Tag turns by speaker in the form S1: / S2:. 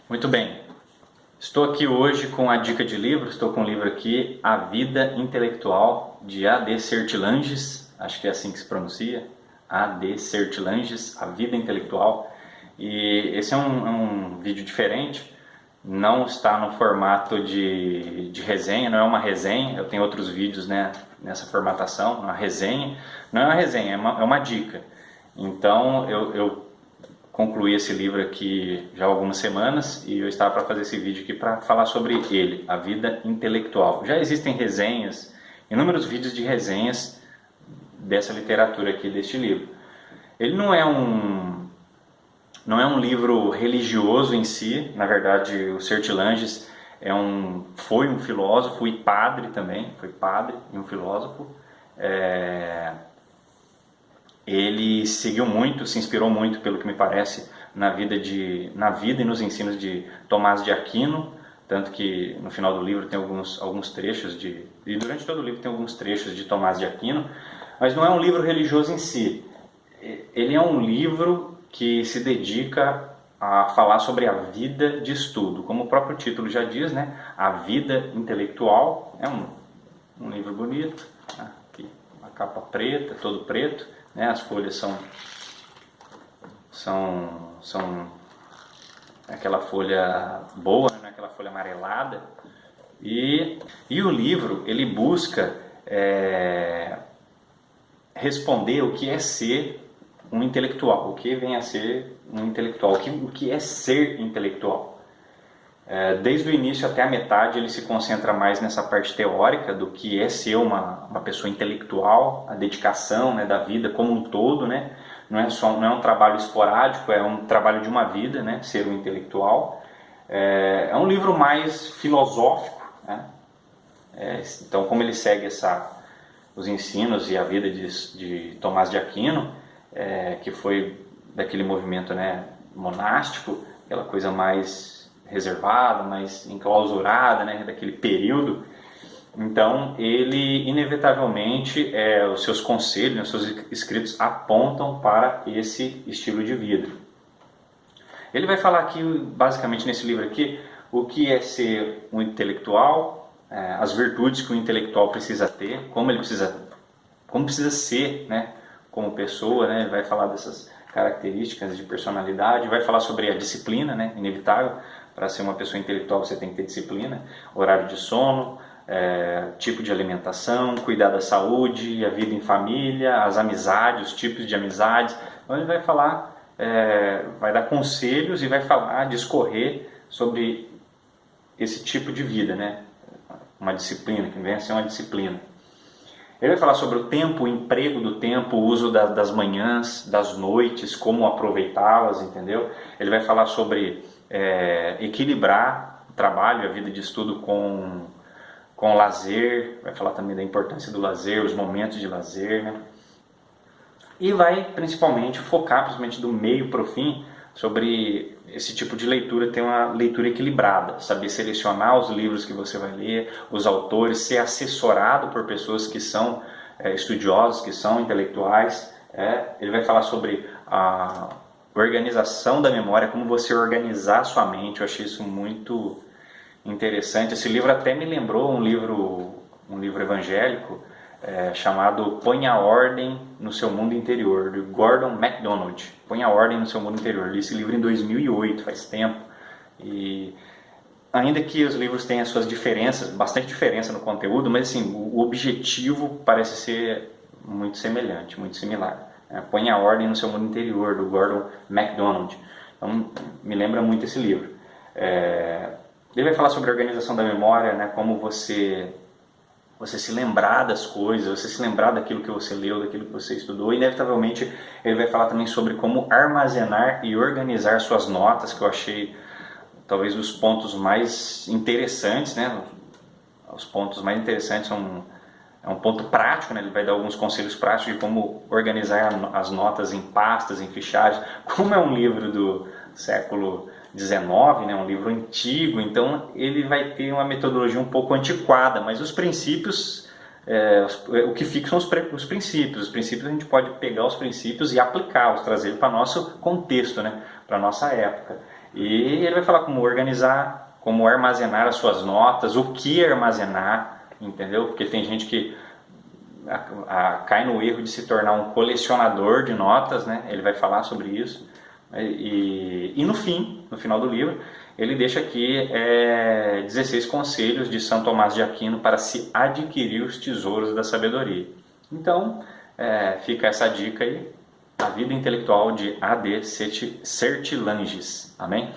S1: Muito bem, estou aqui hoje com a dica de livro, estou com o livro aqui, A Vida Intelectual, de A.D. Sertilanges, acho que é assim que se pronuncia, A.D. Sertilanges, A Vida Intelectual. E esse é um vídeo diferente, não está no formato de resenha, não é uma resenha, eu tenho outros vídeos, né, nessa formatação, uma resenha, não é uma resenha, é uma dica. Então eu concluí esse livro aqui já há algumas semanas e eu estava para fazer esse vídeo aqui para falar sobre ele, A Vida Intelectual. Já existem resenhas, inúmeros vídeos de resenhas dessa literatura aqui, deste livro. Ele não é um livro religioso em si, na verdade o Sertilanges foi um filósofo e padre também, foi padre e um filósofo. Ele seguiu muito, se inspirou muito, pelo que me parece, na vida e nos ensinos de Tomás de Aquino, tanto que no final do livro tem alguns trechos e durante todo o livro tem alguns trechos de Tomás de Aquino, mas não é um livro religioso em si. Ele é um livro que se dedica a falar sobre a vida de estudo, como o próprio título já diz, né? A Vida Intelectual. É um livro bonito, né? Aqui, uma capa preta, todo preto, né? As folhas são aquela folha boa, né? Aquela folha amarelada. E o livro ele busca responder o que é ser um intelectual, o que vem a ser um intelectual, o que é ser intelectual. Desde o início até a metade ele se concentra mais nessa parte teórica do que é ser uma pessoa intelectual, a dedicação, né, da vida como um todo, né? Não é um trabalho esporádico, é um trabalho de uma vida, né, ser um intelectual. É um livro mais filosófico, né? Então, como ele segue os ensinos e a vida de Tomás de Aquino, que foi daquele movimento, né, monástico, aquela coisa mais reservada, mais enclausurada, né, daquele período. Então ele inevitavelmente, os seus conselhos, os seus escritos apontam para esse estilo de vida. Ele vai falar aqui, basicamente nesse livro aqui, o que é ser um intelectual, as virtudes que o intelectual precisa ter, como precisa ser, né, como pessoa, né? Ele vai falar dessas características de personalidade, vai falar sobre a disciplina, né, inevitável. Para ser uma pessoa intelectual você tem que ter disciplina, horário de sono, tipo de alimentação, cuidar da saúde, a vida em família, as amizades, os tipos de amizades. Então ele vai falar, vai dar conselhos e vai falar, discorrer sobre esse tipo de vida, né? Uma disciplina, que vem a ser uma disciplina. Ele vai falar sobre o tempo, o emprego do tempo, o uso das manhãs, das noites, como aproveitá-las, entendeu? Ele vai falar sobre equilibrar o trabalho, a vida de estudo com lazer, vai falar também da importância do lazer, os momentos de lazer, né? E vai principalmente focar, principalmente do meio para o fim, sobre esse tipo de leitura, ter uma leitura equilibrada, saber selecionar os livros que você vai ler, os autores, ser assessorado por pessoas que são estudiosos, que são intelectuais. Ele vai falar sobre a organização da memória, como você organizar a sua mente. Eu achei isso muito interessante. Esse livro até me lembrou um livro evangélico chamado Põe a Ordem no Seu Mundo Interior, de Gordon MacDonald. Põe a Ordem no Seu Mundo Interior. Li esse livro em 2008, faz tempo. E ainda que os livros tenham as suas diferenças, bastante diferença no conteúdo, mas assim, o objetivo parece ser muito semelhante, muito similar. Põe a Ordem no Seu Mundo Interior, do Gordon MacDonald. Então, me lembra muito esse livro. Ele vai falar sobre a organização da memória, né, como você se lembrar das coisas, você se lembrar daquilo que você leu, daquilo que você estudou. Inevitavelmente ele vai falar também sobre como armazenar e organizar suas notas, que eu achei talvez os pontos mais interessantes, né? Os pontos mais interessantes é um ponto prático, né? Ele vai dar alguns conselhos práticos de como organizar as notas em pastas, em fichários. Como é um livro do século XIX, né, um livro antigo, então ele vai ter uma metodologia um pouco antiquada, mas os princípios, o que fica são os princípios. Os princípios a gente pode pegar os princípios e aplicá-los, trazer para o nosso contexto, né, para a nossa época. E ele vai falar como organizar, como armazenar as suas notas, o que armazenar, entendeu? Porque tem gente que cai no erro de se tornar um colecionador de notas, né? Ele vai falar sobre isso. E no final do livro, ele deixa aqui 16 conselhos de São Tomás de Aquino para se adquirir os tesouros da sabedoria. Então, fica essa dica aí, A Vida Intelectual de A.D. Sertilanges. Amém?